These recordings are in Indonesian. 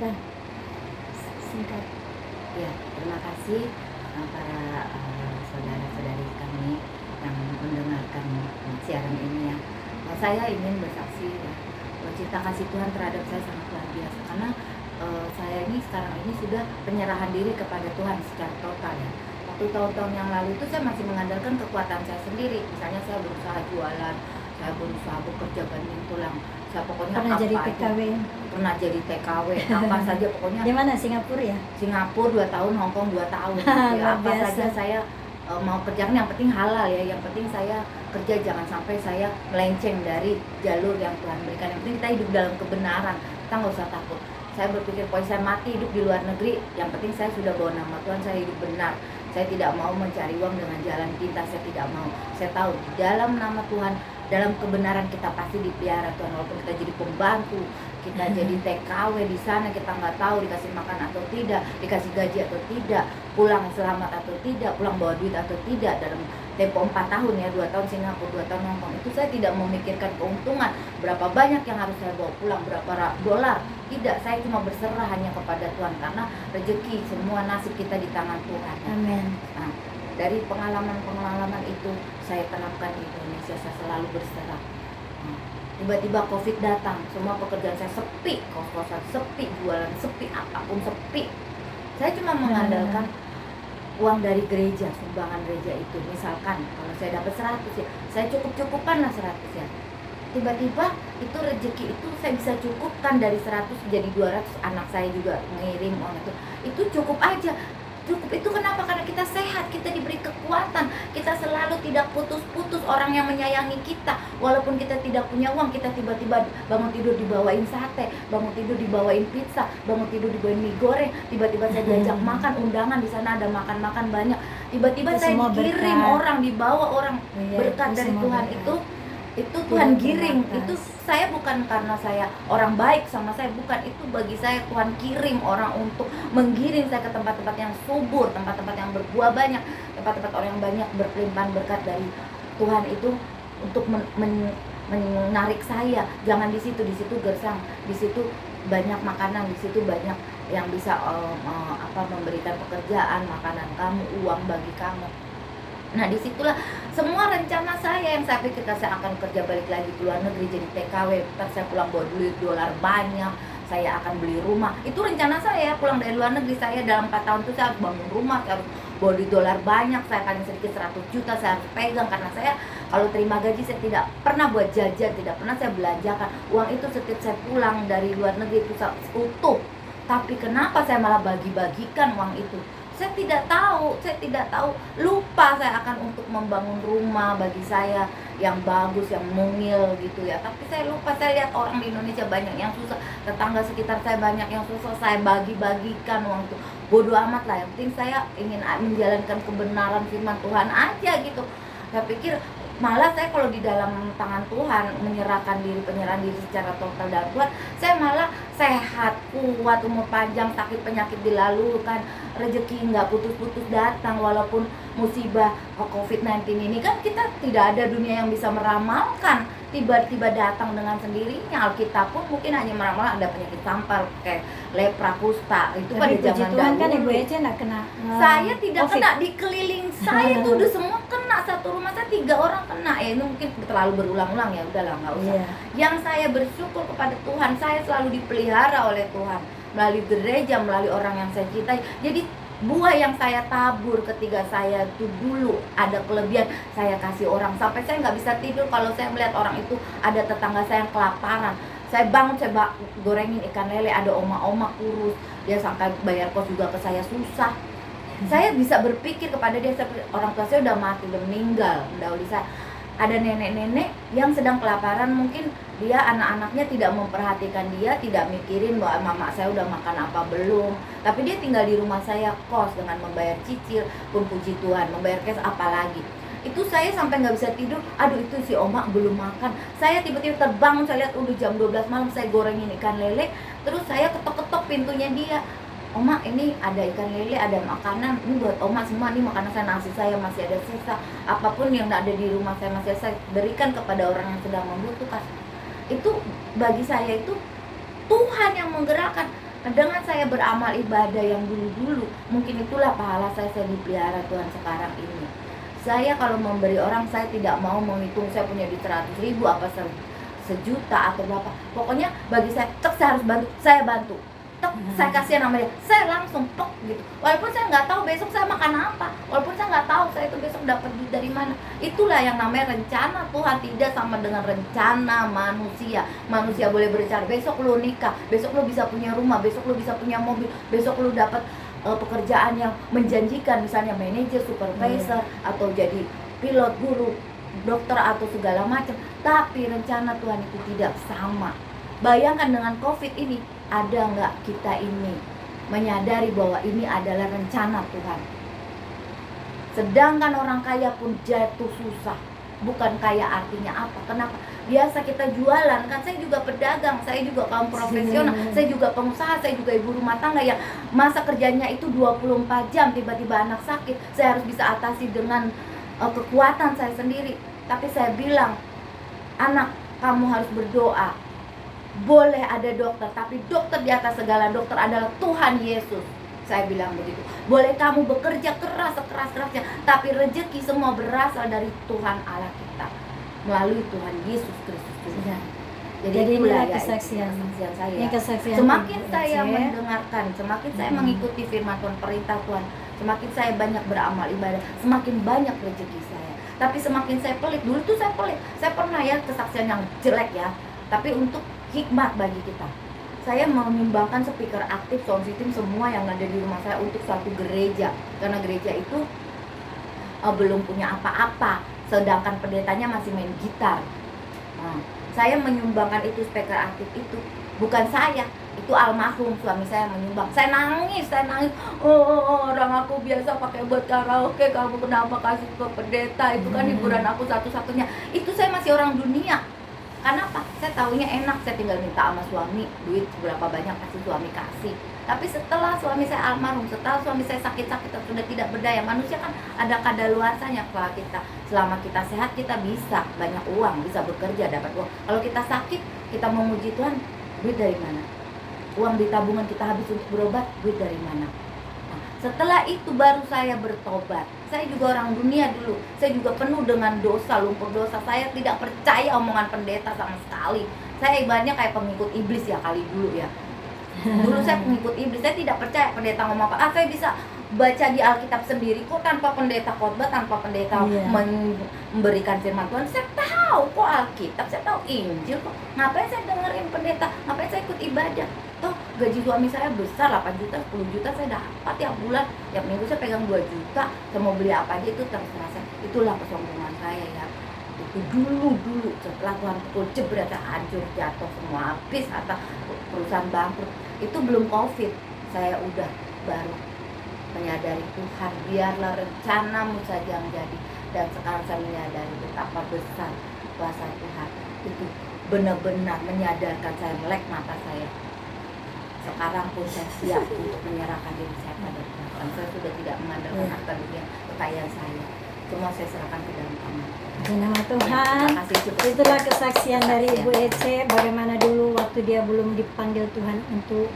Dah, singkat. Ya, terima kasih para saudara-saudari kami yang mendengarkan siaran ini ya. Saya ingin bersaksi ya, cinta kasih Tuhan terhadap saya sangat luar biasa karena saya ini sekarang ini sudah penyerahan diri kepada Tuhan secara total ya. Waktu tahun-tahun yang lalu itu saya masih mengandalkan kekuatan saya sendiri. Misalnya saya berusaha jualan, saya berusaha bekerja banting tulang. Saya pokoknya Pernah apa jadi aja, TKW pernah jadi TKW, apa saja pokoknya. di mana, Singapura ya? Singapura 2 tahun, Hong Kong 2 tahun gitu ya. Luar Apa biasa. saja saya mau kerjakan, yang penting halal ya, yang penting saya kerja, jangan sampai saya melenceng dari jalur yang Tuhan berikan. Yang penting kita hidup dalam kebenaran, kita nggak usah takut. Saya berpikir kalau saya mati hidup di luar negeri, yang penting saya sudah bawa nama Tuhan, saya hidup benar. Saya tidak mau mencari uang dengan jalan pintas, saya tidak mau. Saya tahu dalam nama Tuhan, dalam kebenaran kita pasti dipelihara Tuhan. Walaupun kita jadi pembantu, kita jadi TKW di sana, kita nggak tahu dikasih makan atau tidak, dikasih gaji atau tidak, pulang selamat atau tidak, pulang bawa duit atau tidak. Dalam tempo 4 tahun ya, 2 tahun Singapura, 2 tahun Hong Kong, itu saya tidak memikirkan keuntungan berapa banyak yang harus saya bawa pulang, berapa dolar. Tidak, saya cuma berserah hanya kepada Tuhan karena rezeki semua nasib kita di tangan Tuhan. Amin. Nah, dari pengalaman itu saya terapkan di Indonesia, saya selalu berserah. Tiba-tiba COVID datang, semua pekerjaan saya sepi, kos-kosan sepi, jualan sepi, apapun sepi. Saya cuma mengandalkan uang dari gereja, sumbangan gereja itu. Misalkan kalau saya dapat 100 ya, saya cukup-cukupan lah 100 ya. Tiba-tiba itu rezeki itu saya bisa cukupkan dari 100 jadi 200, anak saya juga ngirim uang itu cukup aja. Cukup itu kenapa? Karena kita sehat, kita diberi kekuatan, kita selalu tidak putus-putus orang yang menyayangi kita. Walaupun kita tidak punya uang, kita tiba-tiba bangun tidur dibawain sate, bangun tidur dibawain pizza, bangun tidur dibawain mie goreng, tiba-tiba saya diajak makan, undangan di sana ada makan-makan banyak. Tiba-tiba saya dikirim orang, dibawa orang, berkat dari Tuhan itu Tuhan giring. Itu saya bukan karena saya orang baik sama saya, bukan, itu bagi saya Tuhan kirim orang untuk menggiring saya ke tempat-tempat yang subur, tempat-tempat yang berbuah banyak, tempat-tempat orang yang banyak berkelimpahan berkat dari Tuhan itu untuk menarik saya. Jangan di situ gersang, di situ banyak makanan, di situ banyak yang bisa memberikan pekerjaan, makanan kamu, uang bagi kamu. Nah disitulah semua rencana saya yang saya pikir saya akan kerja balik lagi ke luar negeri jadi TKW, ntar saya pulang bawa duit dolar banyak, saya akan beli rumah. Itu rencana saya pulang dari luar negeri. Saya dalam 4 tahun itu saya harus bangun rumah, saya harus bawa duit dolar banyak, saya paling sedikit 100 juta saya harus pegang. Karena saya kalau terima gaji saya tidak pernah buat jajan, tidak pernah saya belanjakan. Uang itu setiap saya pulang dari luar negeri itu utuh. Tapi kenapa saya malah bagi-bagikan uang itu? Saya tidak tahu, lupa saya akan untuk membangun rumah bagi saya yang bagus, yang mungil gitu ya. Tapi saya lupa, saya lihat orang di Indonesia banyak yang susah, tetangga sekitar saya banyak yang susah, saya bagi-bagikan uang itu. Bodoh amat lah, yang penting saya ingin menjalankan kebenaran firman Tuhan aja gitu. Saya pikir malah saya kalau di dalam tangan Tuhan, penyerahan diri secara total dan Tuhan, saya malah sehat, kuat, umur panjang, sakit penyakit dilalukan, rezeki nggak putus-putus datang. Walaupun musibah COVID-19 ini kan kita tidak ada dunia yang bisa meramalkan, tiba-tiba datang dengan sendirinya. Alkitab pun mungkin hanya meramal ada penyakit sampar kayak lepra, kusta, itu pada zaman Tuhan dahulu. kan Ibu Ece nggak kena. Saya tidak COVID. kena, di keliling saya itu udah semua kena, satu rumah saya 3 orang kena. Ya ini mungkin terlalu berulang-ulang, ya udahlah nggak usah. Yang saya bersyukur kepada Tuhan, saya selalu dipelihara oleh Tuhan melalui gereja, melalui orang yang saya cintai. Jadi buah yang saya tabur ketika saya itu dulu ada kelebihan, saya kasih orang. Sampai saya nggak bisa tidur kalau saya melihat orang itu, ada tetangga saya yang kelaparan, saya bangun, saya gorengin ikan lele. Ada oma-oma kurus, dia sampai bayar kos juga ke saya susah. Saya bisa berpikir kepada dia, orang tua saya udah mati, udah meninggal mendahului saya. Ada nenek-nenek yang sedang kelaparan, mungkin dia anak-anaknya tidak memperhatikan dia, tidak mikirin bahwa mama saya udah makan apa belum. Tapi dia tinggal di rumah saya kos dengan membayar cicil pun, puji Tuhan, membayar cash apalagi. Itu saya sampai nggak bisa tidur, aduh itu si oma belum makan. Saya tiba-tiba terbangun, saya lihat udah jam 12 malam, saya gorengin ikan lele. Terus saya ketok-ketok pintunya dia, Oma ini ada ikan lele, ada makanan, ini buat Oma semua, ini makanan saya, nasi saya masih ada sisa, apapun yang ada di rumah saya masih saya berikan kepada orang yang sedang membutuhkan. Itu bagi saya itu Tuhan yang menggerakkan. Nah, dengan saya beramal ibadah yang dulu-dulu, mungkin itulah pahala saya dipelihara Tuhan sekarang ini. Saya kalau memberi orang, saya tidak mau menghitung saya punya di 100.000 apa sejuta atau berapa. Pokoknya bagi saya, saya harus bantu, saya bantu. Saya kasihan sama dia, saya langsung pek gitu. Walaupun saya nggak tahu besok saya makan apa, walaupun saya nggak tahu saya itu besok dapat duit dari mana. Itulah yang namanya rencana Tuhan, tidak sama dengan rencana manusia. Manusia boleh berencana, besok lu nikah, besok lu bisa punya rumah, besok lu bisa punya mobil, besok lu dapat pekerjaan yang menjanjikan, misalnya manajer, supervisor, atau jadi pilot, guru, dokter, atau segala macam. Tapi rencana Tuhan itu tidak sama. Bayangkan dengan COVID ini, ada nggak kita ini menyadari bahwa ini adalah rencana Tuhan? Sedangkan orang kaya pun jatuh susah. Bukan kaya artinya apa? Kenapa? Biasa kita jualan, kan saya juga pedagang, saya juga kaum profesional, saya juga pengusaha, saya juga ibu rumah tangga yang masa kerjanya itu 24 jam, tiba-tiba anak sakit, saya harus bisa atasi dengan kekuatan saya sendiri. Tapi saya bilang, anak, kamu harus berdoa. Boleh ada dokter, tapi dokter di atas segala dokter adalah Tuhan Yesus. Saya bilang begitu. Boleh kamu bekerja keras, sekeras-kerasnya, tapi rezeki semua berasal dari Tuhan Allah kita, melalui Tuhan Yesus Kristus. Jadi inilah kesaksian saya. Semakin saya mendengarkan, semakin saya mengikuti firman Tuhan, perintah Tuhan, semakin saya banyak beramal ibadah, semakin banyak rezeki saya. Tapi semakin saya pelit, dulu tuh saya pelit. Saya pernah ya kesaksian yang jelek ya, tapi untuk hikmat bagi kita. Saya menyumbangkan speaker aktif, sound system, semua yang ada di rumah saya untuk satu gereja. Karena gereja itu belum punya apa-apa, sedangkan pendetanya masih main gitar. Saya menyumbangkan itu speaker aktif itu, bukan saya, itu almarhum suami saya menyumbang. Saya nangis. Orang aku biasa pakai buat karaoke, kamu kenapa kasih ke pendeta? Itu kan hiburan aku satu-satunya. Itu saya masih orang dunia. Kenapa? Saya taunya enak, saya tinggal minta sama suami duit berapa banyak, pasti suami kasih. Tapi setelah suami saya almarhum, setelah suami saya sakit-sakit atau sudah tidak berdaya, manusia kan ada kadaluarsanya. Selama kita sehat, kita bisa banyak uang, bisa bekerja, dapat uang. Kalau kita sakit, kita mau muji Tuhan, duit dari mana? Uang di tabungan kita habis untuk berobat, duit dari mana? Setelah itu baru saya bertobat. Saya juga orang dunia dulu. Saya juga penuh dengan dosa, lumpur dosa. Saya tidak percaya omongan pendeta sama sekali. Saya ibaratnya kayak pengikut iblis ya kali dulu ya. Dulu saya pengikut iblis. Saya tidak percaya pendeta ngomong apa. Saya bisa baca di Alkitab sendiri kok, tanpa pendeta khotbah, tanpa pendeta memberikan firman Tuhan. Saya tahu kok Alkitab, saya tahu Injil kok. Ngapain saya dengerin pendeta? Ngapain saya ikut ibadah? Toh gaji suami saya besar, 8 juta, 10 juta saya dapat tiap bulan. Tiap minggu saya pegang 2 juta. Saya mau beli apa aja itu terserah saya. Itulah kesombongan saya ya. Itu dulu setelah Tuhan pukul jebret, hancur, jatuh semua, habis, atau perusahaan bangkrut. Itu belum COVID. Saya udah baru menyadari, Tuhan, biarlah rencanamu saja yang jadi. Dan sekarang saya menyadari betapa besar kuasa Tuhan. Itu benar-benar menyadarkan saya, melek mata saya. Sekarang pun saya siap untuk menyerahkan diri saya pada Tuhan. Saya sudah tidak mengandalkan harta dunia, kekayaan saya. Semua saya serahkan ke dalam tangan. Nama Tuhan. Itulah kesaksian dari Ibu Ece, bagaimana dulu waktu dia belum dipanggil Tuhan untuk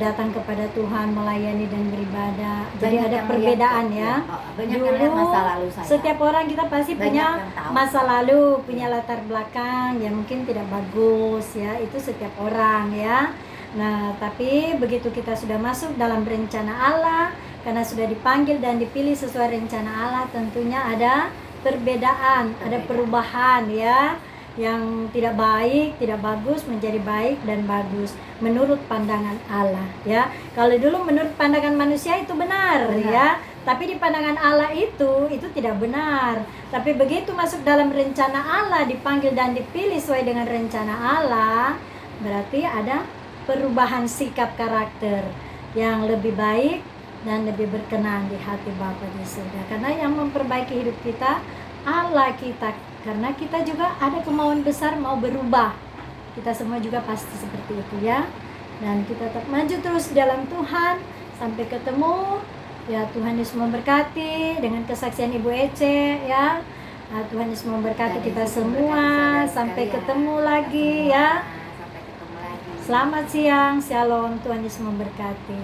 datang kepada Tuhan, melayani dan beribadah. Jadi ada perbedaan ya. Dulu masa lalu saya. Setiap orang kita pasti punya masa lalu, punya latar belakang yang mungkin tidak bagus ya. Itu setiap orang ya. Nah, tapi begitu kita sudah masuk dalam rencana Allah, karena sudah dipanggil dan dipilih sesuai rencana Allah, tentunya ada perbedaan, ada perubahan ya. Yang tidak baik, tidak bagus menjadi baik dan bagus menurut pandangan Allah ya. Kalau dulu menurut pandangan manusia itu benar ya, tapi di pandangan Allah itu tidak benar. Tapi begitu masuk dalam rencana Allah, dipanggil dan dipilih sesuai dengan rencana Allah, berarti ada perubahan sikap karakter yang lebih baik dan lebih berkenan di hati Bapa di surga. Karena yang memperbaiki hidup kita Allah kita, karena kita juga ada kemauan besar mau berubah. Kita semua juga pasti seperti itu ya. Dan kita tetap maju terus dalam Tuhan sampai ketemu ya. Tuhan Yesus memberkati dengan kesaksian Ibu Ece ya. Tuhan Yesus memberkati kita semua. Sampai ketemu lagi ya. Selamat siang, Shalom, Tuhan Yesus memberkati.